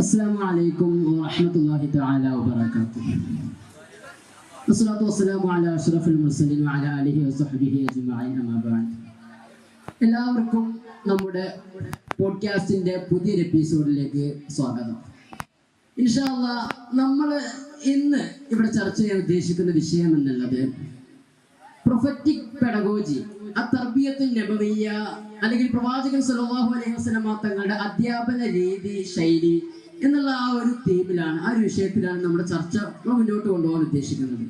السلام عليكم ورحمة الله تعالى وبركاته. والصلاة والسلام على أشرف المرسلين وعلى آله وصحبه أجمعين أما بعد. എല്ലാവർക്കും നമ്മുടെ പോഡ്കാസ്റ്റിന്റെ പുതിയൊരു എപ്പിസോഡിലേക്ക് സ്വാഗതം. ഇൻഷാ അല്ലാഹ് നമ്മൾ ഇന്ന് ഇവിടെ ചർച്ച ചെയ്യാൻ ഉദ്ദേശിക്കുന്ന വിഷയം എന്നുള്ളത് പ്രൊഫറ്റിക് പെഡഗോജി, തർബിയത്തുൻ നബവിയ്യ, അല്ലെങ്കിൽ പ്രവാചകൻ സല്ലല്ലാഹു അലൈഹി വസല്ലം തങ്ങളുടെ അധ്യാപന രീതി ശൈലി എന്നുള്ള ആ ഒരു തീമിലാണ്, ആ ഒരു വിഷയത്തിലാണ് നമ്മുടെ ചർച്ച മുന്നോട്ട് കൊണ്ടുപോകാൻ ഉദ്ദേശിക്കുന്നത്.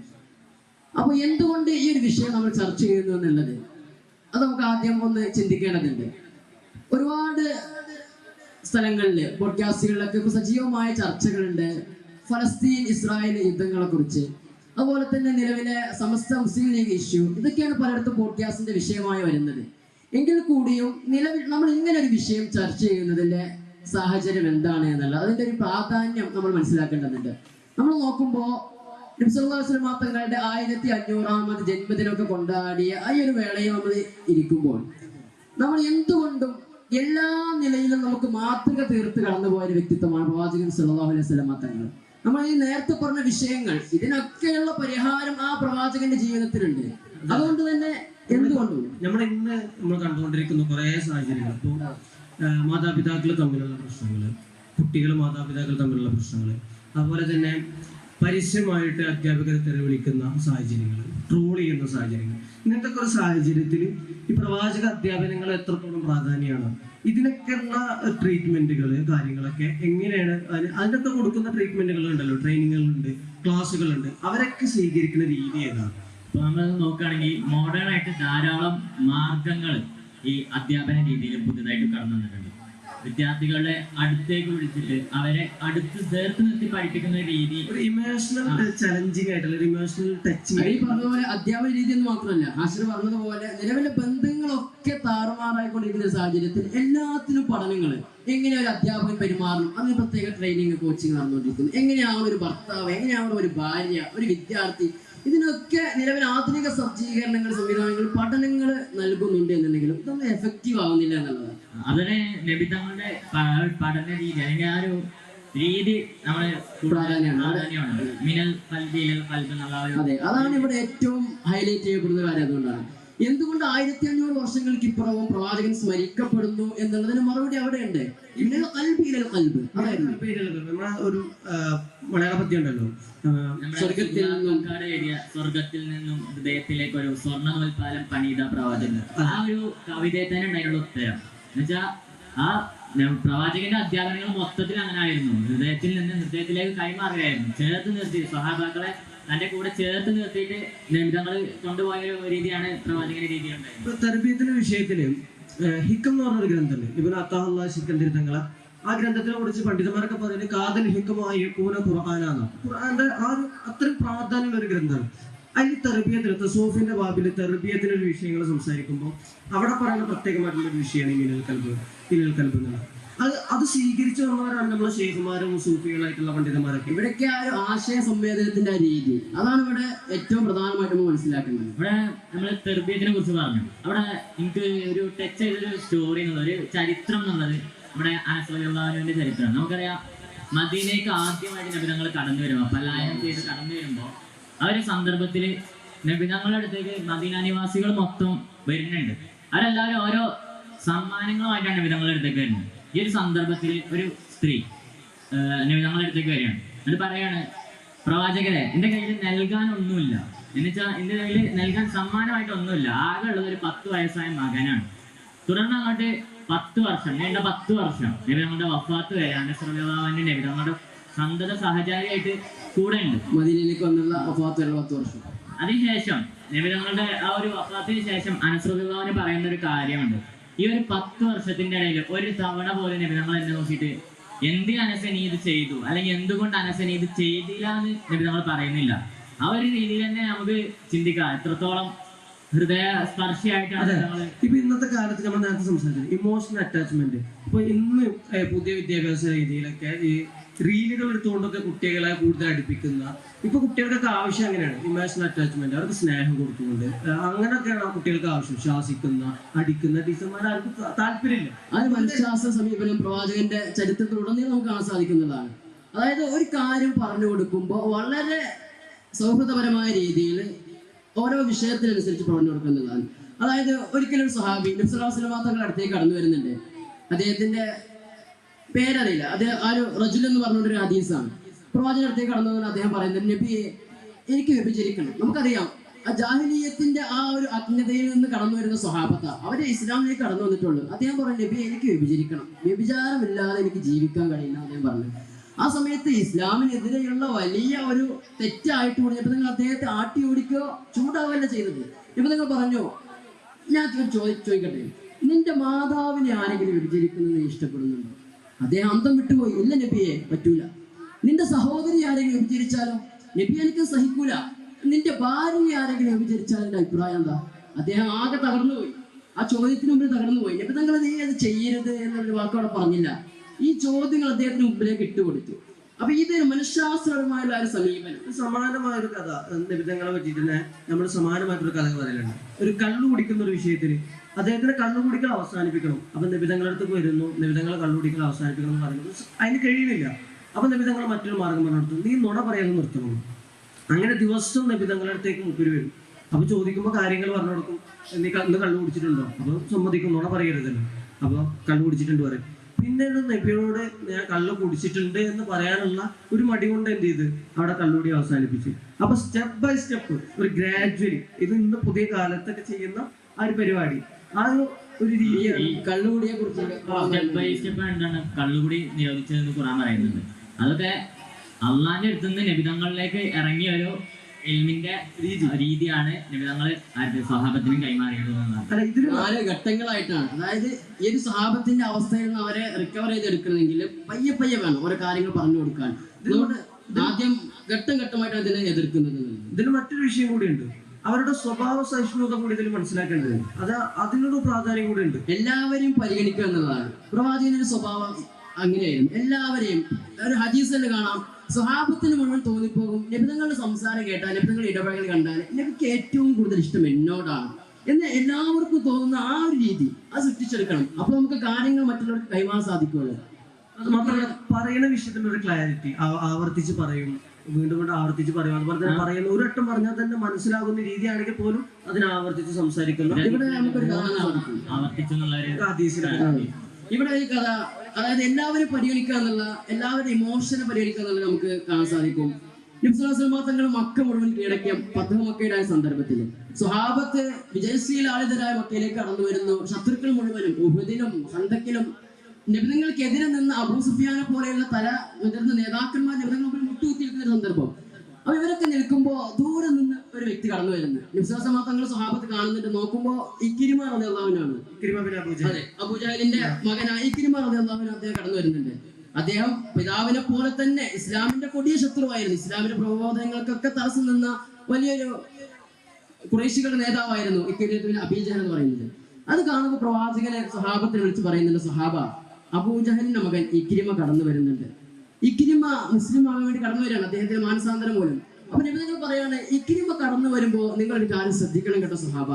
അപ്പോൾ എന്തുകൊണ്ട് ഈ ഒരു വിഷയം നമ്മൾ ചർച്ച ചെയ്യുന്നു എന്നുള്ളത് അത് നമുക്ക് ആദ്യം ഒന്ന് ചിന്തിക്കേണ്ടതുണ്ട്. ഒരുപാട് സ്ഥലങ്ങളിൽ പോഡ്കാസ്റ്റുകളിലൊക്കെ ഇപ്പോൾ സജീവമായ ചർച്ചകളുണ്ട് ഫലസ്തീൻ ഇസ്രായേൽ യുദ്ധങ്ങളെ കുറിച്ച്, അതുപോലെ തന്നെ നിലവിലെ സമസ്ത മുസ്ലിം ലീഗ് ഇഷ്യൂ, ഇതൊക്കെയാണ് പലയിടത്തും പോഡ്കാസ്റ്റിന്റെ വിഷയമായി വരുന്നത്. എങ്കിൽ കൂടിയും നിലവിൽ നമ്മൾ ഇങ്ങനെ ഒരു വിഷയം ചർച്ച ചെയ്യുന്നതിന്റെ സാഹചര്യം എന്താണ് എന്നുള്ള അതിന്റെ ഒരു പ്രാധാന്യം നമ്മൾ മനസ്സിലാക്കേണ്ടതുണ്ട്. നമ്മൾ നോക്കുമ്പോൾ നബി സല്ലല്ലാഹു അലൈഹി വസല്ലം തങ്ങളുടെ 1500ാമത് ജന്മദിനമൊക്കെ കൊണ്ടാടിയ ഈ ഒരു വേളയിൽ നമ്മൾ ഇരിക്കുമ്പോൾ നമ്മൾ എന്തുകൊണ്ടും എല്ലാ നിലയിലും നമുക്ക് മാതൃക തീർത്ത് കടന്നുപോയ ഒരു വ്യക്തിത്വമാണ് പ്രവാചകൻ സല്ലല്ലാഹു അലൈഹി വസല്ലം തങ്ങൾ. നമ്മൾ ഈ നേരത്തെ പറഞ്ഞ വിഷയങ്ങൾ, ഇതിനൊക്കെയുള്ള പരിഹാരം ആ പ്രവാചകന്റെ ജീവിതത്തിലുണ്ട്. അതുകൊണ്ട് തന്നെ എന്തുകൊണ്ടും നമ്മൾ കണ്ടുകൊണ്ടിരിക്കുന്ന കുറെ സാഹചര്യങ്ങൾ, ഇപ്പോൾ മാതാപിതാക്കൾ തമ്മിലുള്ള പ്രശ്നങ്ങൾ, കുട്ടികൾ മാതാപിതാക്കൾ തമ്മിലുള്ള പ്രശ്നങ്ങൾ, അതുപോലെ തന്നെ പരസ്യമായിട്ട് അധ്യാപകരെ തെറിവിളിക്കുന്ന സാഹചര്യങ്ങൾ, ട്രോൾ ചെയ്യുന്ന സാഹചര്യങ്ങൾ, ഇങ്ങനത്തെ ഒരു സാഹചര്യത്തിൽ ഈ പ്രവാചക അധ്യാപനങ്ങൾ എത്രത്തോളം പ്രാധാന്യമാണ്, ഇതിനൊക്കെയുള്ള ട്രീറ്റ്മെന്റുകൾ കാര്യങ്ങളൊക്കെ എങ്ങനെയാണ്, അതിനൊക്കെ കൊടുക്കുന്ന ട്രീറ്റ്മെന്റുകൾ ഉണ്ടല്ലോ, ട്രെയിനിങ്ങുകളുണ്ട്, ക്ലാസ്സുകളുണ്ട്, അവരൊക്കെ സ്വീകരിക്കുന്ന രീതി ഏതാണ്? ഇപ്പൊ നമ്മൾ നോക്കുകയാണെങ്കിൽ മോഡേൺ ആയിട്ട് ധാരാളം മാർഗങ്ങൾ ഈ അധ്യാപന രീതിയിൽ പുതിയതായിട്ട് കടന്നു വന്നിട്ടുണ്ട്. വിദ്യാർത്ഥികളെ അടുത്തേക്ക് വിളിച്ചിട്ട് അവരെ അടുത്ത് ചേർത്ത് നിർത്തി പഠിപ്പിക്കുന്ന രീതി, ഒരു ഇമോഷണൽ ചലഞ്ചിങ് ആയിട്ടുള്ള ഒരു ഇമോഷണൽ ടച്ചിങ്. ഈ പറഞ്ഞതുപോലെ അധ്യാപന രീതി എന്ന് മാത്രമല്ല, ഹാഷിർ പറഞ്ഞതുപോലെ നിലവിലെ ബന്ധങ്ങളൊക്കെ താറുമാറായിക്കൊണ്ടിരിക്കുന്ന ഒരു സാഹചര്യത്തിൽ എല്ലാത്തിനും പഠനങ്ങൾ, എങ്ങനെ ഒരു അധ്യാപകൻ പെരുമാറണം, അതിന് പ്രത്യേക ട്രെയിനിങ് കോച്ചിങ് നടന്നുകൊണ്ടിരിക്കുന്നു. എങ്ങനെയാണ് ഒരു ഭർത്താവ്, എങ്ങനെയാണ് ഒരു ഭാര്യ, ഒരു വിദ്യാർത്ഥി, ഇതിനൊക്കെ നിലവിൽ ആധുനിക സജ്ജീകരണങ്ങൾ, സംവിധാനങ്ങൾ, പഠനങ്ങൾ നൽകുന്നുണ്ട് എന്നുണ്ടെങ്കിലും ഇതൊന്നും എഫക്റ്റീവ് ആവുന്നില്ല എന്നുള്ളതാണ്. അതിന് നബി തങ്ങളുടെ പഠന രീതി, അല്ലെങ്കിൽ ആ ഒരു രീതി നമ്മൾ പ്രാധാന്യമാണ്. മിനൽ ഖൽബി ഇലൽ ഖൽബ് എന്നുള്ള അതെ, അതാണ് ഇവിടെ ഏറ്റവും ഹൈലൈറ്റ് ചെയ്യപ്പെടുന്ന കാര്യം. അതുകൊണ്ടാണ് എന്തുകൊണ്ട് 1500 വർഷങ്ങൾക്ക് ഇപ്പുറവും പ്രവാചകൻ സ്മരിക്കപ്പെടുന്നു എന്നുള്ളതിന് മറുപടി അവിടെയുണ്ട്. ഒരു മലയാള പദ്യം ഉണ്ടല്ലോ, സ്വർഗത്തിൽ നിന്നും ഹൃദയത്തിലേക്ക് ഒരു സ്വർണ്ണ നൂൽപ്പാലം പണിത പ്രവാചകൻ. ആ ഒരു കവിതയെ തന്നെ ഉണ്ടായിട്ടുള്ള ഉത്തരം എന്നുവെച്ചാൽ ആ പ്രവാചകന്റെ അധ്യാപനങ്ങൾ മൊത്തത്തിൽ അങ്ങനെ ആയിരുന്നു. ഹൃദയത്തിൽ നിന്ന് ഹൃദയത്തിലേക്ക് കൈമാറുകയായിരുന്നു, ചേർത്ത് നിർത്തി സ്വഹാബാക്കളെ തന്റെ കൂടെ ചേർത്ത് നിർത്തിയിട്ട് നിമിതങ്ങൾ കൊണ്ടുപോയ ഒരു രീതിയാണ് പ്രവാചകന്റെ രീതി ഉണ്ടായത്. തർബീയത്തിന്റെ വിഷയത്തില് ഹിക്കം എന്ന് പറഞ്ഞൊരു ഗ്രന്ഥമുണ്ട്, ഇബ്നു അത്താഹുല്ലാഹി സിക്കന്ദരി തങ്ങളെ. ആ ഗ്രന്ഥത്തിനെ കുറിച്ച് പണ്ഡിതന്മാരൊക്കെ പറയുന്നത് കാതൽ ഹിക്കമായി ഖുർആനാണ്. ഖുർആന്റെ ആ ഒരു അത്രയും പ്രാധാന്യമുള്ള ഒരു ഗ്രന്ഥമാണ്. അതിൽ തെർബിയത്തിന്, തസൂഫിന്റെ ബാബില് തെർബിയത്തിന്റെ ഒരു വിഷയങ്ങൾ സംസാരിക്കുമ്പോൾ അവിടെ പറയുന്ന പ്രത്യേകമായിട്ടുള്ള ഒരു വിഷയമാണ് മിനൽ കൽബ് എന്നുള്ളത്. അത് സ്വീകരിച്ചു വന്നവരാണ് നമ്മളെ ഷെയ്ഖുമാരും സൂഫികളായിട്ടുള്ള പണ്ഡിതന്മാരൊക്കെ. ഇവിടേക്ക് ആ ഒരു ആശയ സംവേദനത്തിന്റെ രീതി, അതാണ് ഇവിടെ ഏറ്റവും പ്രധാനമായിട്ട് നമ്മൾ മനസ്സിലാക്കുന്നത്. ഇവിടെ നമ്മൾ തെർബിയത്തിനെ കുറിച്ച് പറഞ്ഞു. അവിടെ എനിക്ക് ഒരു ടച്ച് ചെയ്തൊരു സ്റ്റോറി എന്നുള്ളത്, ഒരു ചരിത്രം എന്നുള്ളത് നമ്മുടെ അനസ് റളിയല്ലാഹുവിന്റെ ചരിത്രമാണ്. നമുക്കറിയാം, മദീനയ്ക്ക് ആദ്യമായിട്ട് നബിതങ്ങൾ കടന്നു വരുമ്പോൾ, പലായനം ചെയ്ത് കടന്നു വരുമ്പോൾ ആ ഒരു സന്ദർഭത്തിൽ നബിതങ്ങളുടെ അടുത്തേക്ക് മദീന നിവാസികൾ മൊത്തം വരുന്നുണ്ട്. അവരെല്ലാവരും ഓരോ സമ്മാനങ്ങളുമായിട്ടാണ് നബിതങ്ങളുടെ അടുത്തേക്ക് വരുന്നത്. ഈ ഒരു സന്ദർഭത്തിൽ ഒരു സ്ത്രീ നബിതങ്ങളുടെ അടുത്തേക്ക് വരികയാണ്. എന്നിട്ട് പറയാണ്, പ്രവാചകരെ, എൻ്റെ കയ്യിൽ നൽകാൻ ഒന്നുമില്ല, എന്നുവെച്ചാൽ എൻ്റെ കയ്യിൽ നൽകാൻ സമ്മാനമായിട്ട് ഒന്നുമില്ല, ആകെ ഉള്ളത് ഒരു 10 വയസ്സായ മകനാണ്. തുടർന്ന് അങ്ങോട്ട് 10 വർഷം, നീണ്ട 10 വർഷം നബിതങ്ങളുടെ വഫാത്ത് വരെ അനസ് റളിയല്ലാഹു നബിതങ്ങളുടെ സന്തത സഹചാരിയായിട്ട് കൂടെ ഉണ്ട്. മദീനയിലേക്ക് വന്നുള്ള വഫാത്ത് 10 വർഷം. അതിനുശേഷം നബിതങ്ങളുടെ ആ ഒരു വഫാത്തിന് ശേഷം അനസ് റളിയല്ലാഹു പറയുന്ന ഒരു കാര്യമുണ്ട്. ഈ ഒരു 10 വർഷത്തിന്റെ ഇടയിൽ ഒരു തവണ പോലും നബിതങ്ങൾ എന്നെ നോക്കിയിട്ട് എന്ത് അനസൻ ഇത് ചെയ്തു, അല്ലെങ്കിൽ എന്തുകൊണ്ട് അനസൻ ഇത് ചെയ്തില്ല എന്ന് നബിതങ്ങൾ പറയുന്നില്ല. ആ ഒരു രീതിയിൽ തന്നെ നമുക്ക് ചിന്തിക്കാം എത്രത്തോളം ഹൃദയ സ്പർശിയായിട്ടാണ്. ഇപ്പൊ ഇന്നത്തെ കാലത്ത് നമ്മൾ നേരത്തെ സംസാരിച്ചത് ഇമോഷണൽ അറ്റാച്ച്മെന്റ്. ഇപ്പൊ ഇന്ന് പുതിയ വിദ്യാഭ്യാസ രീതിയിലൊക്കെ ഈ റീലുകൾ എടുത്തുകൊണ്ടൊക്കെ കുട്ടികളെ കൂടുതൽ അടുപ്പിക്കുന്ന, ഇപ്പൊ കുട്ടികൾക്കൊക്കെ ആവശ്യം അങ്ങനെയാണ്, ഇമോഷണൽ അറ്റാച്ച്മെന്റ്, അവർക്ക് സ്നേഹം കൊടുക്കുന്നുണ്ട്, അങ്ങനെയൊക്കെയാണ് കുട്ടികൾക്ക് ആവശ്യം. ശാസിക്കുന്ന, അടിക്കുന്ന ടീച്ചർമാർ ആർക്കും താല്പര്യമില്ല. ആ ഒരു മനഃശാസ്ത്ര സമീപനം പ്രവാചകന്റെ ചരിത്രത്തിലുടനീളം നമുക്ക് കാണാൻ സാധിക്കുന്നതാണ്. അതായത് ഒരു കാര്യം പറഞ്ഞു കൊടുക്കുമ്പോൾ വളരെ സൗഹൃദപരമായ രീതിയിൽ ഓരോ വിഷയത്തിനനുസരിച്ച് പറഞ്ഞു കൊടുക്കുന്നതാണ്. അതായത് ഒരിക്കലും ഒരു സഹാബി നബി സല്ലല്ലാഹു അലൈഹി വസല്ലം തങ്ങളുടെ അടുത്തേക്ക് കടന്നു വരുന്നുണ്ട്. അദ്ദേഹത്തിന്റെ പേരറിയില്ല, അദ്ദേഹം ആ ഒരു റജുൽ എന്ന് പറഞ്ഞൊരു ഹദീസാണ്. പ്രവാചകന്റെ അടുത്തേക്ക് കടന്നു വന്നാൽ അദ്ദേഹം പറയുന്നത്, നബിയെ എനിക്ക് വ്യഭിചരിക്കണം. നമുക്കറിയാം ആ ജാഹിലിയത്തിന്റെ ആ ഒരു അജ്ഞതയിൽ നിന്ന് കടന്നു വരുന്ന സ്വഹാബത്ത അവര് ഇസ്ലാമിലേക്ക് കടന്നു വന്നിട്ടുള്ളൂ. അദ്ദേഹം പറഞ്ഞു, നബിയെ എനിക്ക് വ്യഭിചരിക്കണം, വ്യഭിചാരമില്ലാതെ എനിക്ക് ജീവിക്കാൻ കഴിയില്ല അദ്ദേഹം പറഞ്ഞു. ആ സമയത്ത് ഇസ്ലാമിനെതിരെയുള്ള വലിയ ഒരു തെറ്റായിട്ട് കൂടി ഇപ്പൊ നിങ്ങൾ അദ്ദേഹത്തെ ആട്ടി ഓടിക്കോ ചൂടാവുകയല്ല ചെയ്തത്. ഇപ്പൊ നിങ്ങൾ പറഞ്ഞു, ഞാൻ ചോദിക്കട്ടെ, നിന്റെ മാതാവിനെ ആരെങ്കിലും വ്യഭിചരിക്കുന്നത് നീ ഇഷ്ടപ്പെടുന്നുണ്ടോ? അദ്ദേഹം അന്തം വിട്ടുപോയി. ഇല്ല നബിയെ, പറ്റൂല. നിന്റെ സഹോദരി ആരെങ്കിലും വ്യഭിചരിച്ചാലോ? നബി എനിക്ക് സഹിക്കൂല. നിന്റെ ഭാര്യയെ ആരെങ്കിലും വ്യഭിചരിച്ചാൽ എന്റെ അഭിപ്രായം എന്താ? അദ്ദേഹം ആകെ തകർന്നുപോയി. ആ ചോദ്യത്തിന് മുമ്പിൽ തകർന്നുപോയി. നബി തങ്ങൾ നീ അത് ചെയ്യരുത് എന്നൊരു വാക്കോടെ പറഞ്ഞില്ല. ഈ ചോദ്യങ്ങൾ അദ്ദേഹത്തിന് മുമ്പിലേക്ക് ഇട്ടുകൊടുത്തു. അപ്പൊ ഇതൊരു മനഃശാസ്ത്രപരമായുള്ള ഒരു സമീപനം. സമാനമായൊരു കഥ നിബിധങ്ങളെ പറ്റിയിട്ട് തന്നെ നമ്മൾ സമാനമായിട്ടൊരു കഥ പറയലുണ്ട്. ഒരു കള്ളു കുടിക്കുന്ന ഒരു വിഷയത്തിൽ അദ്ദേഹത്തിന് കള്ളു കുടിക്കൽ അവസാനിപ്പിക്കണം. അപ്പൊ നിബിധങ്ങളുടെ അടുത്ത് വരുന്നു, നിബിധങ്ങളെ കള്ളു കുടിക്കൽ അവസാനിപ്പിക്കണം എന്ന് പറയുന്നത് അതിന് കഴിയുന്നില്ല. അപ്പൊ നിബിധങ്ങൾ മറ്റൊരു മാർഗം പറഞ്ഞു, നീ നുണ പറയാൻ നിർത്തണം. അങ്ങനെ ദിവസവും നിബിധങ്ങളുടെ അടുത്തേക്ക് മുപ്പിൽ വരും. അപ്പൊ ചോദിക്കുമ്പോൾ കാര്യങ്ങൾ പറഞ്ഞു കൊടുക്കും. നീ കള്ളു കുടിച്ചിട്ടുണ്ടോ? അപ്പൊ സമ്മതിക്കും, നുണ പറയരുതല്ലോ. അപ്പൊ കള്ളു കുടിച്ചിട്ടുണ്ട് പറയും. പിന്നെ നബിയോട് ഞാൻ കള്ളു കുടിച്ചിട്ടുണ്ട് എന്ന് പറയാനുള്ള ഒരു മടി കൊണ്ട് എന്ത് ചെയ്ത് അവിടെ കള്ളുകൂടി അവസാനിപ്പിച്ചു. അപ്പൊ സ്റ്റെപ്പ് ബൈ സ്റ്റെപ്പ് ഒരു ഗ്രാജുവലി, ഇത് ഇന്ന് പുതിയ കാലത്തൊക്കെ ചെയ്യുന്ന ആ ഒരു പരിപാടി, ആ ഒരു രീതിയാണ് കള്ളുകൂടിയെ കുറിച്ച്. സ്റ്റെപ്പ് ബൈ സ്റ്റെപ്പ് എന്താണ് കള്ളുകൂടി നിരോധിച്ചതെന്ന് ഖുർആൻ പറയുന്നുണ്ട്. അതൊക്കെ അള്ളാന്റെ അടുത്തുനിന്ന് നബിതങ്ങളിലേക്ക് ഇറങ്ങിയ ഒരു ഇൽമിന്റെ രീതിയാണ് നബിതങ്ങൾ സ്വഹാബത്തിനും കൈമാറിയത്. 4 ഘട്ടങ്ങളായിട്ടാണ്. അതായത് ഈ ഒരു സ്വഹാബത്തിന്റെ അവസ്ഥയിൽ നിന്ന് അവരെ റിക്കവർ ചെയ്തെടുക്കണമെങ്കിൽ പയ്യെ പയ്യെ വേണം ഓരോ കാര്യങ്ങൾ പറഞ്ഞു കൊടുക്കാൻ. അതുകൊണ്ട് ആദ്യം ഘട്ടം ഘട്ടമായിട്ട് അതിനെ എതിർക്കുന്നത്. ഇതിന് മറ്റൊരു വിഷയം കൂടിയുണ്ട്, അവരുടെ സ്വഭാവ സഹിഷ്ണുത കൂടി ഇതിൽ മനസ്സിലാക്കേണ്ടത്. അത് അതിനൊരു പ്രാധാന്യം കൂടി ഉണ്ട്. എല്ലാവരെയും പരിഗണിക്കുക എന്നുള്ളതാണ്. പ്രവാചകന്റെ സ്വഭാവം അങ്ങനെയായിരുന്നു. എല്ലാവരെയും ഒരു ഹദീസ് തന്നെ കാണാം, സ്വഹാബത്തിന് മുഴുവൻ തോന്നിപ്പോകും, നബിതങ്ങളുടെ സംസാരം കേട്ടാൽ, നബിതങ്ങളുടെ ഇടപെടൽ കണ്ടാൽ എനിക്ക് ഏറ്റവും കൂടുതൽ ഇഷ്ടം എന്നോടാണ് എന്ന് എല്ലാവർക്കും തോന്നുന്ന ആ ഒരു രീതി അത് സൃഷ്ടിച്ചെടുക്കണം. അപ്പൊ നമുക്ക് കാര്യങ്ങൾ മറ്റുള്ളവർക്ക് കൈമാറാൻ സാധിക്കുമല്ലോ. അത് മാത്രമല്ല, പറയുന്ന വിഷയത്തിന്റെ ഒരു ക്ലാരിറ്റി ആവർത്തിച്ച് പറയും, വീണ്ടും വീണ്ടും ആവർത്തിച്ച് പറയും. അതുപോലെ തന്നെ പറയുന്ന ഒരു വട്ടം പറഞ്ഞാൽ തന്നെ മനസ്സിലാകുന്ന രീതിയാണെങ്കിൽ പോലും അതിനെ ആവർത്തിച്ച് സംസാരിക്കുന്നു. ഇവിടെ നമുക്കൊരു കാണാൻ സാധിക്കും ഇവിടെ ഈ കഥ. അതായത് എല്ലാവരും പരിഗണിക്കുക എന്നുള്ള, എല്ലാവരുടെ ഇമോഷനെ പരിഗണിക്കുക എന്നുള്ളത് നമുക്ക് കാണാൻ സാധിക്കും. നബി സല്ലല്ലാഹു അലൈഹി വസല്ലം തങ്ങൾ മക്ക മുഴുവൻ കീഴടക്കിയ ഫത്ഹ് മക്കയുടെ സന്ദർഭത്തിൽ സ്വഹാബത്ത് വിജയശീലാളിതരായ മക്കയിലേക്ക് കടന്നു വരുന്നു. ശത്രുക്കൾ മുഴുവനും ഉഹുദിലും ഖന്തക്കിലും നബിതങ്ങൾക്കെതിരെ നിന്ന് അബൂ സുഫിയാനെ പോലെയുള്ള മുതിർന്ന നേതാക്കന്മാർ നബിതങ്ങൾ മുമ്പിൽ മുട്ടുകുത്തിയിരിക്കുന്ന ഒരു സന്ദർഭം. അപ്പൊ ഇവരൊക്കെ നിൽക്കുമ്പോ ദൂരെ നിന്ന് ഒരു വ്യക്തി കടന്നു വരുന്നു. നബി സല്ലല്ലാഹു അലൈഹി വസല്ലം തങ്ങൾ സ്വഹാബത്ത് കാണുന്നുണ്ട്. നോക്കുമ്പോ ഇക്രിമ റളിയല്ലാഹു അൻഹു, അതെ, അബൂജഹലിന്റെ മകനായ ഇക്രിമ റളിയല്ലാഹു അൻഹു അദ്ദേഹം കടന്നു വരുന്നുണ്ട്. അദ്ദേഹം പിതാവിനെ പോലെ തന്നെ ഇസ്ലാമിന്റെ കൊടിയ ശത്രുവായിരുന്നു. ഇസ്ലാമിന്റെ പ്രബോധനങ്ങൾക്കൊക്കെ തടസ്സം നിന്ന വലിയൊരു ഖുറൈശികളുടെ നേതാവായിരുന്നു ഇക്രിമ അബീജഹൽ എന്ന് പറയുന്നത്. അത് കാണുമ്പോൾ പ്രവാചകനെ സ്വഹാബത്തിനെ വിളിച്ച് പറയുന്നുണ്ട്, സ്വഹാബ, അബൂജഹലിന്റെ മകൻ ഇക്രിമ കടന്നു വരുന്നുണ്ട്. ഇക്രിമ മുസ്ലിം ആകാൻ വേണ്ടി കടന്നു വരികയാണ്, അദ്ദേഹത്തിന്റെ മാനസാന്തരം മൂലം. അപ്പൊ നബി തങ്ങൾ പറയാണ്, ഇക്രിമ കടന്നു വരുമ്പോ നിങ്ങൾ ഒരു കാര്യം ശ്രദ്ധിക്കണം കേട്ടോ സ്വഹാബ,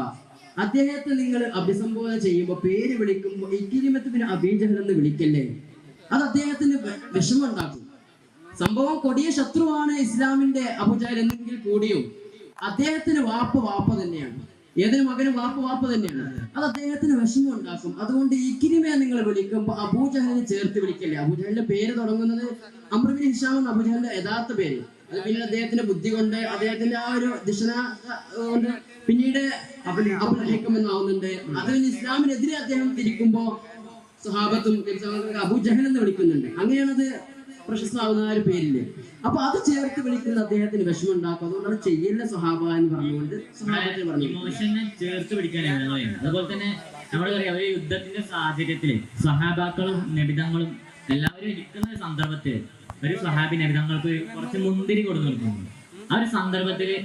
അദ്ദേഹത്തെ നിങ്ങൾ അഭിസംബോധന ചെയ്യുമ്പോൾ പേര് വിളിക്കുമ്പോൾ ഇക്രിമത്ത് പിന്നെ അബീജഹൽ എന്ന് വിളിക്കല്ലേ, അത് അദ്ദേഹത്തിന് വിഷമം ഉണ്ടാക്കും. സംഭവം കൊടിയ ശത്രുവാണ് ഇസ്ലാമിന്റെ അബൂജഹൽ എന്നെങ്കിൽ കൂടിയും അദ്ദേഹത്തിന് വാപ്പ തന്നെയാണ്. ഏതൊരു മകനും വാപ്പ തന്നെയാണ്. അത് അദ്ദേഹത്തിന് വിഷമം ഉണ്ടാക്കും. അതുകൊണ്ട് ഇക്രിമയെ നിങ്ങൾ വിളിക്കുമ്പോൾ അബൂജഹലിനെ ചേർത്ത് വിളിക്കല്ലേ. അബൂജഹലിന്റെ പേര് തുടങ്ങുന്നത് അംർ ഇബ്നു ഹിഷാം എന്ന അബൂജഹലിന്റെ യഥാർത്ഥ പേര്. അത് പിന്നീട് അദ്ദേഹത്തിന്റെ ബുദ്ധി കൊണ്ട്, അദ്ദേഹത്തിന്റെ ആ ഒരു ദിശന കൊണ്ട് പിന്നീട് അബുൽ എന്നാവുന്നുണ്ട്. അത് ഇസ്ലാമിനെതിരെ അദ്ദേഹം തിരിക്കുമ്പോ സ്വഹാബത്തും അബൂജഹൽ എന്ന് വിളിക്കുന്നുണ്ട്. അങ്ങനെയാണത് പ്രശസ്തമാവുന്ന ആ ഒരു പേരില്. അപ്പൊ അത് ചേർത്ത് വിളിക്കുന്ന അദ്ദേഹത്തിന് വിഷമം ഉണ്ടാക്കും. അതുകൊണ്ട് അത് ചെയ്യില്ല സ്വഹാബ എന്ന് പറഞ്ഞുകൊണ്ട് ഇമോഷനെ ചേർത്ത് പിടിക്കാനാണ്. അതുപോലെ തന്നെ നമ്മളറിയാം, ഒരു യുദ്ധത്തിന്റെ സാഹചര്യത്തില് സ്വഹാബാക്കളും നബിതങ്ങളും എല്ലാവരും ഇരിക്കുന്ന സന്ദർഭത്തിൽ ഒരു സ്വഹാബി നബിതങ്ങൾക്ക് കുറച്ച് മുന്തിരി കൊടുത്തു നിൽക്കുന്നു. ആ ഒരു സന്ദർഭത്തില്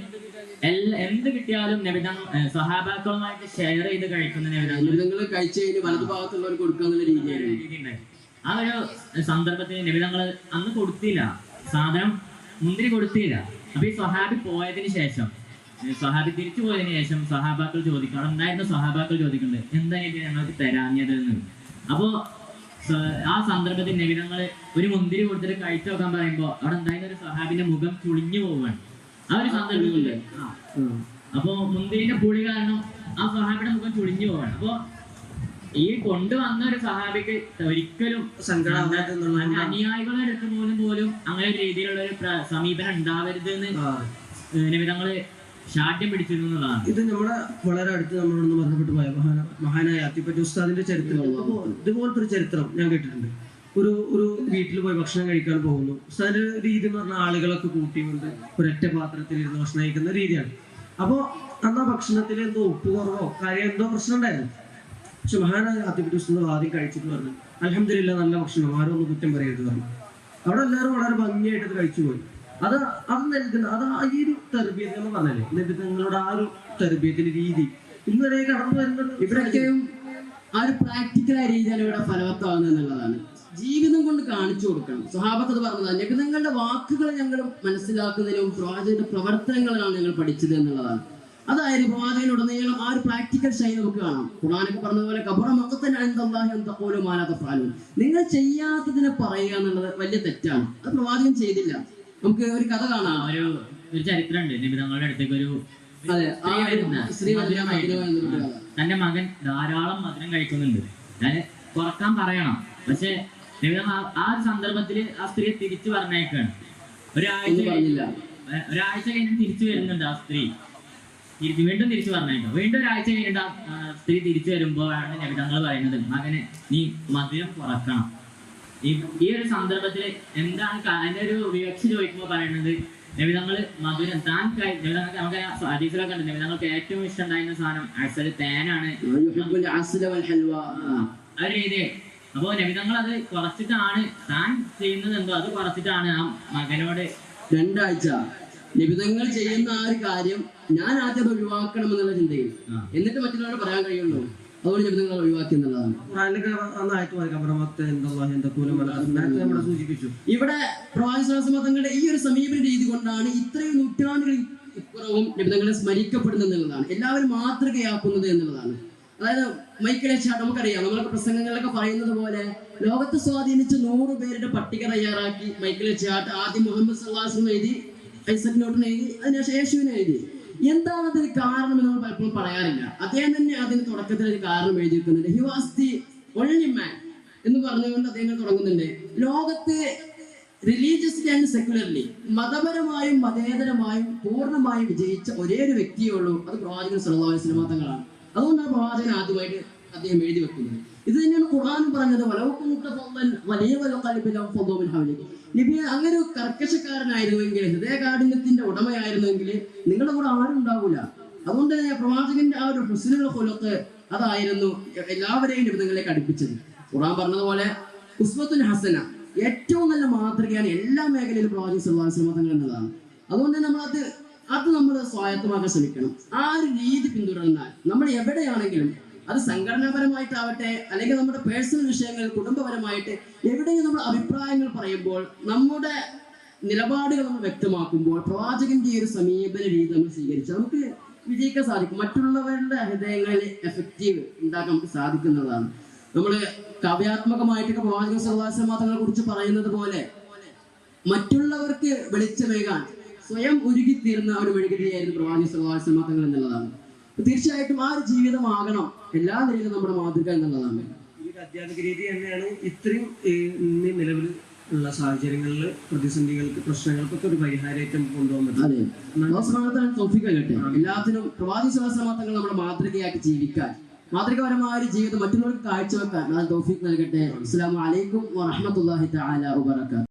എന്ത് കിട്ടിയാലും സ്വഹാബാക്കളുമായിട്ട് ഷെയർ ചെയ്ത് കഴിക്കുന്ന നബിതങ്ങൾ കഴിച്ചു കഴിഞ്ഞ് വലതു ഭാഗത്തുള്ളവർക്ക് കൊടുക്കുക എന്നുള്ള രീതിയാണ്. ആ ഒരു സന്ദർഭത്തിൽ നബി തങ്ങൾ അന്ന് കൊടുത്തില്ല, സാധനം മുന്തിരി കൊടുത്തില്ല. അപ്പൊ ഈ സ്വഹാബി പോയതിന് ശേഷം, സ്വഹാബി തിരിച്ചു പോയതിനു ശേഷം സഹാബാക്കൾ ചോദിക്കണം, എന്തായിരുന്നു സഹാബാക്കൾ ചോദിക്കുന്നത്, എന്തായാലും ഞങ്ങൾക്ക് തരാഞ്ഞത് എന്ന്. അപ്പോ ആ സന്ദർഭത്തിൽ നബി തങ്ങൾ ഒരു മുന്തിരി കൊടുത്തിട്ട് കഴിച്ചു നോക്കാൻ പറയുമ്പോ അവിടെ എന്തായാലും ഒരു സഹാബിന്റെ മുഖം ചുളിഞ്ഞു പോവുകയാണ് ആ ഒരു സന്ദർഭത്തില്. അപ്പൊ മുന്തിരിന്റെ പുളി കാരണം ആ സഹാബിയുടെ മുഖം ചുളിഞ്ഞു പോവാണ്. അപ്പൊ ഈ കൊണ്ടുവന്ന ഒരു സഹാബിക്ക് ഒരിക്കലും അനുയായികളുടെ അടുത്ത് പോലും അങ്ങനെ ഒരു രീതിയിലുള്ള ഒരു സമീപനം ഉണ്ടാവരുത് എന്ന് നബിതങ്ങള് ശാഠ്യം പിടിച്ചിരുന്നു എന്നുള്ളതാണ്. ഇത് നമ്മുടെ വളരെ അടുത്ത് നമ്മളോട് ബന്ധപ്പെട്ട് പോയ മഹാനായ അത്തിപ്പറ്റി ഉസ്താദിന്റെ ചരിത്രം. ഇതുപോലത്തെ ഒരു ചരിത്രം ഞാൻ കേട്ടിട്ടുണ്ട്. ഒരു വീട്ടിൽ പോയി ഭക്ഷണം കഴിക്കാൻ പോകുന്നു. ഉസ്താദിന്റെ രീതി എന്ന് പറഞ്ഞാൽ ആളുകളൊക്കെ കൂട്ടിക്കൊണ്ട് ഒരൊറ്റ പാത്രത്തിൽ ഇരുന്ന് ഭക്ഷണം കഴിക്കുന്ന രീതിയാണ്. അപ്പോൾ അന്ന് ആ ഭക്ഷണത്തിൽ എന്തോ ഉപ്പ് കുറവോ കാര്യം എന്തോ പ്രശ്നം ഉണ്ടായിരുന്നു. പക്ഷെ മഹാനായ അത്തിപ്പറ്റി ഉസ്താദ് ആദ്യം കഴിച്ചിട്ട് പറഞ്ഞു, അൽഹംദുലില്ലാ നല്ല ഭക്ഷണം, ആരും ഒന്ന് കുറ്റം പറയരുത് പറഞ്ഞു. അവിടെ എല്ലാവരും വളരെ ഭംഗിയായിട്ട് കഴിച്ചു പോയി. അത് നൽകുന്ന ഈ ഒരു തർബീയത്ത് എന്ന് പറഞ്ഞല്ലേ, എന്നിട്ട് നിങ്ങളുടെ ആ ഒരു തർബീയത്തിന്റെ രീതി ഇന്നുവരെ കടന്നു വരുന്നത് ഇവിടെയൊക്കെയും ആ ഒരു പ്രാക്ടിക്കലായ രീതിയാണ് ഇവിടെ ഫലവത്താവുന്നത് എന്നുള്ളതാണ്. ജീവിതം കൊണ്ട് കാണിച്ചു കൊടുക്കണം. സ്വഹാബത്ത് അത് പറഞ്ഞതാണ്, നിങ്ങളുടെ വാക്കുകൾ ഞങ്ങൾ മനസ്സിലാക്കുന്നതിനും പ്രവാചകന്റെ പ്രവർത്തനങ്ങളാണ് ഞങ്ങൾ പഠിച്ചത് എന്നുള്ളതാണ്. അതായത് പ്രവാചകനുടനീളം ആ ഒരു പ്രാക്ടിക്കൽ ശൈലി നമുക്ക് കാണാം. ഖുർആനൊക്കെ പറഞ്ഞതുപോലെ നിങ്ങൾ ചെയ്യാത്തതിനെ പറയുക എന്നുള്ളത് വലിയ തെറ്റാണ്. അത് പ്രവാചകൻ ചെയ്തില്ല. നമുക്ക് ഒരു കഥ കാണാം. ഒരു ചരിത്രമുണ്ട്. നബിതങ്ങളുടെ അടുത്തേക്ക് ഒരു സ്ത്രീ തന്റെ മകൻ ധാരാളം മധുരം കഴിക്കുന്നുണ്ട്, ഞാൻ കുറക്കാൻ പറയണം. പക്ഷെ ആ ഒരു സന്ദർഭത്തില് ആ സ്ത്രീ തിരിച്ചു പറഞ്ഞേക്കാണ്. ഒരാഴ്ച കഴിഞ്ഞ് തിരിച്ചു വരുന്നുണ്ട് ആ സ്ത്രീ, വീണ്ടും തിരിച്ചു പറഞ്ഞേക്കാം. വീണ്ടും ഒരാഴ്ച കഴിഞ്ഞിട്ട് ആ സ്ത്രീ തിരിച്ചു വരുമ്പോഴാണ് നബിതങ്ങൾ പറയുന്നത്, മകന് നീ മധുരം കുറക്കണം. ഈ ഒരു സന്ദർഭത്തിൽ എന്താണ് അതിന്റെ ഒരു വിവക്ഷ ചോദിക്കുമ്പോൾ പറയുന്നത്, നബിതങ്ങള് മധുരം താൻ നമുക്ക് ഹദീസിലൊക്കെ ഉണ്ട്, നബിതങ്ങൾക്ക് ഏറ്റവും ഇഷ്ടം ഉണ്ടായിരുന്ന സാധനം അസല് തേനാണ് ആ രീതി. അപ്പോ നബിതങ്ങൾ അത് കുറച്ചിട്ടാണ് താൻ ചെയ്യുന്നത്, എന്തോ അത് കുറച്ചിട്ടാണ് ആ മകനോട് രണ്ടാഴ്ച നബിതങ്ങൾ ചെയ്യുന്ന ആ ഒരു കാര്യം ഞാൻ ആദ്യം അത് ഒഴിവാക്കണം എന്നുള്ള ചിന്തയിൽ, എന്നിട്ട് മറ്റുള്ളവരോട് പറയാൻ കഴിയുള്ളൂ. അതുകൊണ്ട് നബിതങ്ങൾ ഒഴിവാക്കി എന്നുള്ളതാണ്. ഇവിടെ പ്രവാചകന്റെ ഈ ഒരു സമീപന രീതി കൊണ്ടാണ് ഇത്രയും നൂറ്റാണ്ടുകളിൽ ഇപ്പുറവും നബിതങ്ങളെ സ്മരിക്കപ്പെടുന്നത് എന്നുള്ളതാണ്, എല്ലാവരും മാതൃകയാക്കുന്നത് എന്നുള്ളതാണ്. അതായത് മൈക്കിൾ എച്ച് ഹാർട്ട് നമുക്കറിയാം, നമ്മളൊക്കെ പ്രസംഗങ്ങളിലൊക്കെ പറയുന്നത് പോലെ ലോകത്തെ സ്വാധീനിച്ച 100 പേരുടെ പട്ടിക തയ്യാറാക്കി മൈക്കിൾ എച്ച് ഹാർട്ട് ആദ്യം മുഹമ്മദ് സല്ലല്ലാഹു അലൈഹി വസല്ലം എഴുതി, ഐസക് ന്യൂട്ടൻ എഴുതി, അതിനുശേഷം യേശുവിനെ എഴുതി. എന്താണ് അതിന് കാരണം എന്ന് നമ്മൾ പലപ്പോഴും പറയാറില്ല. അദ്ദേഹം തന്നെ അതിന് തുടക്കത്തിൽ ഒരു കാരണം എഴുതിയിരിക്കുന്നുണ്ട്. He was the only man എന്ന് പറഞ്ഞുകൊണ്ട് അദ്ദേഹം തുടങ്ങുന്നുണ്ട്. ലോകത്തെ റിലീജിയസ്ലി ആൻഡ് സെക്യുലർലി, മതപരമായും മതേതരമായും പൂർണ്ണമായും വിജയിച്ച ഒരേ ഒരു വ്യക്തിയേ ഉള്ളൂ, അത് പ്രവാചകൻ സല്ലല്ലാഹു അലൈഹി വസല്ലം തങ്ങളാണ്. അതുകൊണ്ടാണ് പ്രവാചകൻ ആദ്യമായിട്ട് അദ്ദേഹം എഴുതി വെക്കുന്നത്. ഇത് തന്നെയാണ് ഖുർആൻ പറഞ്ഞത്, നബി അങ്ങനെ ഒരു കർക്കശക്കാരനായിരുന്നുവെങ്കിൽ, ഹൃദയകാഠിന്യത്തിന്റെ ഉടമയായിരുന്നുവെങ്കിൽ നിങ്ങളുടെ കൂടെ ആരും ഉണ്ടാവില്ല. അതുകൊണ്ട് പ്രവാചകന്റെ ആ ഒരു ഹുസ്നുൽ ഖുലുഖ് അതായിരുന്നു എല്ലാവരെയും നബിതങ്ങളിലേക്ക് അടുപ്പിച്ചത്. ഖുർആൻ പറഞ്ഞതുപോലെ ഉസ്വത്തുൻ ഹസന, ഏറ്റവും നല്ല മാതൃകയാണ് എല്ലാ മേഖലയിലും പ്രവാചകൻ സല്ലല്ലാഹു അലൈഹി വസല്ലം തങ്ങൾ എന്നതാണ്. അതുകൊണ്ട് നമ്മൾ സ്വായത്തമാക്കാൻ ശ്രമിക്കണം. ആ ഒരു രീതി പിന്തുടർന്നാൽ നമ്മൾ എവിടെയാണെങ്കിലും, അത് സംഘടനാപരമായിട്ടാവട്ടെ അല്ലെങ്കിൽ നമ്മുടെ പേഴ്സണൽ വിഷയങ്ങൾ കുടുംബപരമായിട്ട് എവിടെയും നമ്മൾ അഭിപ്രായങ്ങൾ പറയുമ്പോൾ, നമ്മുടെ നിലപാടുകൾ നമ്മൾ വ്യക്തമാക്കുമ്പോൾ പ്രവാചകന്റെ ഈ ഒരു സമീപന രീതി നമ്മൾ സ്വീകരിച്ചാൽ നമുക്ക് വിജയിക്കാൻ സാധിക്കും. മറ്റുള്ളവരുടെ ഹൃദയങ്ങളിൽ എഫക്റ്റീവ് ഉണ്ടാക്കാൻ നമുക്ക് സാധിക്കുന്നതാണ്. നമ്മൾ കാവ്യാത്മകമായിട്ടൊക്കെ പ്രവാചകൻ സല്ലല്ലാഹു അലൈഹി വസല്ലം തങ്ങളെ കുറിച്ച് പറയുന്നത് പോലെ മറ്റുള്ളവർക്ക് വെളിച്ചമേകാൻ സ്വയം ഉരുകിത്തീരുന്ന ഒരു മെഴുകുതിരിയായിരുന്നു പ്രവാചകൻ സല്ലല്ലാഹു അലൈഹി വസല്ലം തങ്ങൾ എന്നുള്ളതാണ്. തീർച്ചയായിട്ടും ആ ഒരു ജീവിതമാകണം എല്ലാ നിലയിലും നമ്മുടെ മാതൃക എന്നുള്ളതാണ്. ഈ അധ്യാപക രീതി തന്നെയാണ് ഇത്രയും നിലവിൽ ഉള്ള സാഹചര്യങ്ങളിൽ പ്രതിസന്ധികൾക്ക് പ്രശ്നങ്ങൾക്കൊക്കെ ഒരു പരിഹാരമായിട്ട് കൊണ്ടുപോകാൻ പറ്റും. അതെ, എല്ലാത്തിനും പ്രവാചകൻ സല്ലല്ലാഹു അലൈഹി വസല്ലം തങ്ങൾ നമ്മുടെ മാതൃകയാക്കി ജീവിക്കാൻ, മാതൃകപരമായ ഒരു ജീവിതം മറ്റുള്ളവർക്ക് കാഴ്ചവെക്കാൻ തൗഫീഖ് നൽകട്ടെ. അസ്സലാമു അലൈക്കും വറഹ്മത്തുള്ളാഹി തആല വബറകാതുഹു.